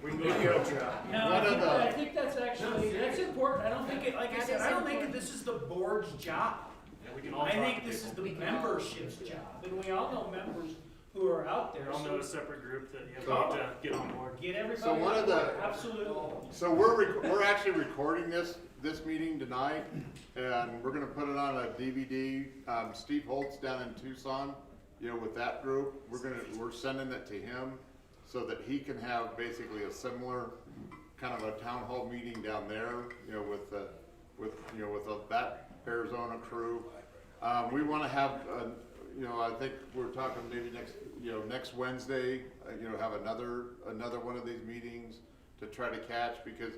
We can go. No, One of the- I think that's actually, that's important. I don't think it, like I That said, is I don't think important. this is the board's job. Yeah, we can all I talk think to this is people. the membership's job, and we all know members who are out there. We all so know a separate group that you have So- to get on board. Get everybody So one on of the- board, absolutely. So we're actually recording this meeting tonight, and we're gonna put it on a DVD. Steve Holtz down in Tucson, with that group, we're sending it to him so that he can have basically a similar kind of a town hall meeting down there, with that Arizona crew. We wanna have, I think we're talking maybe next Wednesday, have another one of these meetings to try to catch, because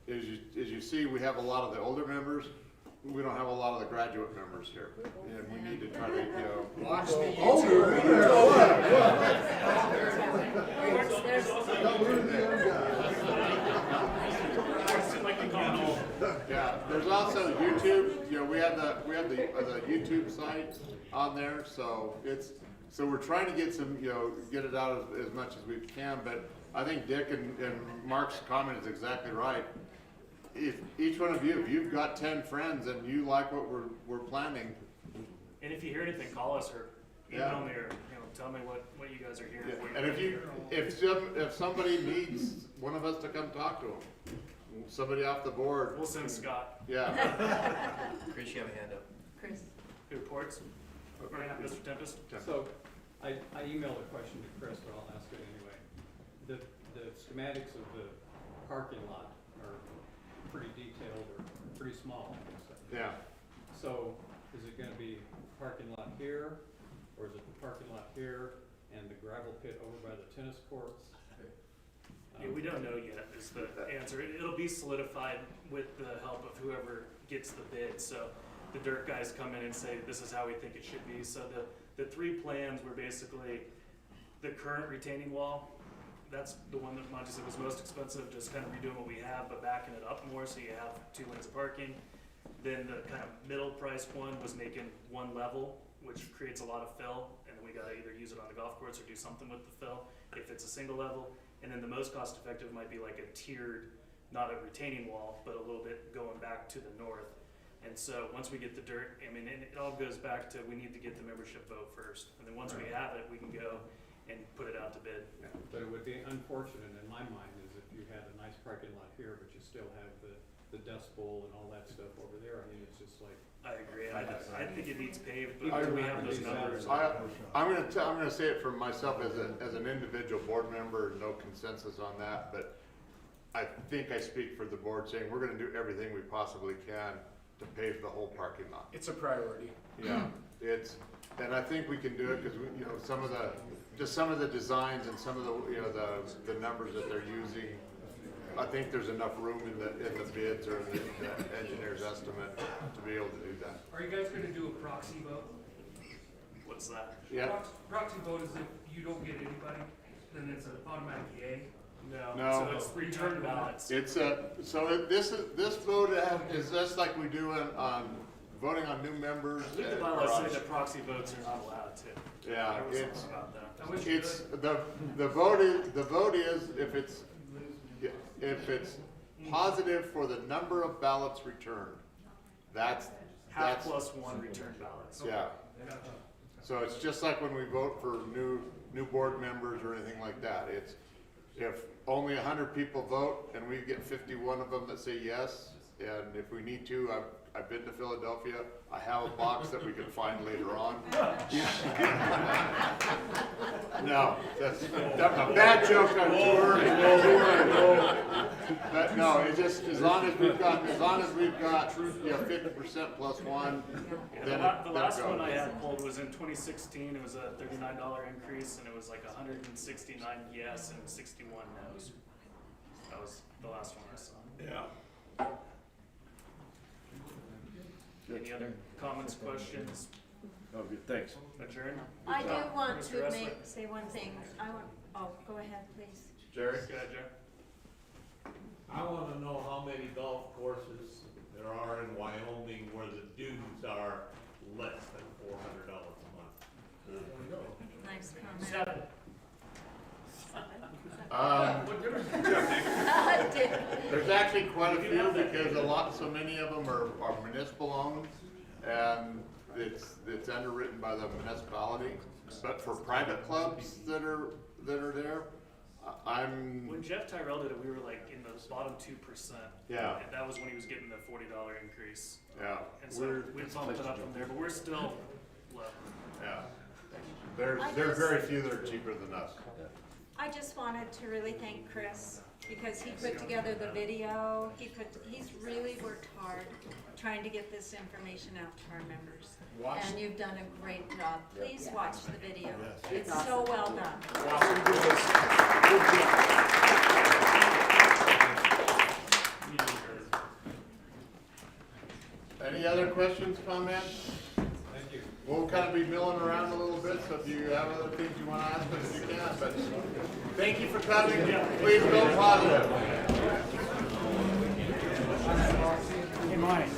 as you see, we have a lot of the older members. We don't have a lot of the graduate members here, and we need to try to, Watch the yeah, there's also YouTube, we have the YouTube site on there, so we're trying to get some, get it out as much as we can, but I think Dick and Mark's comment is exactly right. If each one of you, if you've got 10 friends and you like what we're planning. And if you hear anything, call us or Yeah. email me or, tell me what you guys are hearing. Yeah, and if somebody needs one of us to come talk to them, somebody off the board. We'll send Scott. Yeah. Chris, you have a hand up. Chris. Reports? Mr. Tempest? So, I emailed a question to Chris, but I'll ask it anyway. The schematics of the parking lot are pretty detailed or pretty small. Yeah. So, is it gonna be parking lot here, or is it the parking lot here and the gravel pit over by the tennis courts? Yeah, we don't know yet is the answer. It'll be solidified with the help of whoever gets the bid. So the dirt guys come in and say, this is how we think it should be. So the three plans were basically the current retaining wall. That's the one that Monty said was most expensive, just kind of redoing what we have, but backing it up more so you have 2 lanes of parking. Then the kind of middle priced one was making one level, which creates a lot of fill, and then we gotta either use it on the golf course or do something with the fill if it's a single level. And then the most cost effective might be like a tiered, not a retaining wall, but a little bit going back to the north. And so once we get the dirt, and it all goes back to we need to get the membership vote first. And then once we have it, we can go and put it out to bid. Yeah, but it would be unfortunate in my mind is if you had a nice parking lot here, but you still have the dust bowl and all that stuff over there. I mean, it's just like. I agree. I think it needs paved, but we have those numbers. I'm gonna say it for myself as an individual board member, no consensus on that, but I think I speak for the board saying we're gonna do everything we possibly can to pave the whole parking lot. It's a priority. Yeah, and I think we can do it because some of the designs and some of the numbers that they're using, I think there's enough room in the bids or the engineer's estimate to be able to do that. Are you guys gonna do a proxy vote? What's that? Yeah. Proxy vote is if you don't get anybody, then it's an automatic yay. No. So it's return ballots. This vote is just like we do on voting on new members. I think the bylaws say that proxy votes are not allowed to. Yeah, There was it's something about that. the vote is if it's positive for the number of ballots returned. That's Half plus one return ballots. yeah. So it's just like when we vote for new board members or anything like that. It's if only 100 people vote and we get 51 of them that say yes, and if we need to, I've been to Philadelphia. I have a box that we can find later on. No, that's a bad joke on tour. But no, it's just as long as we've got 50% plus one. Then The last one I had pulled was in 2016. It was a $39 increase, and it was like 169 yes and 61 no's. That was the last one I saw. Yeah. Any other comments, questions? Oh, good, thanks. Adjourn? I do want Mr. to Wrestler? say one thing. Go ahead, please. Jerry? Go ahead, Jerry. I wanna know how many golf courses there are in Wyoming where the dues are less than $400 a month. Nice comment. 7. There's actually quite a few because so many of them are municipal owned, and it's underwritten by the municipality. But for private clubs that are there, When Jeff Tyrell did it, we were like in the bottom 2%. Yeah. And that was when he was getting the $40 increase. Yeah. And so we bumped it up from there, but we're still low. Yeah. There's very few that are cheaper than us. I just wanted to really thank Chris because he put together the video. He's really worked hard trying to get this information out to our members. And you've done a great job. Please watch the video. It's so well done. Any other questions, comments? Thank you. We'll kind of be milling around a little bit, so if you have other things you want to ask us, you can. But thank you for coming. Please go positive. Hey, Mike.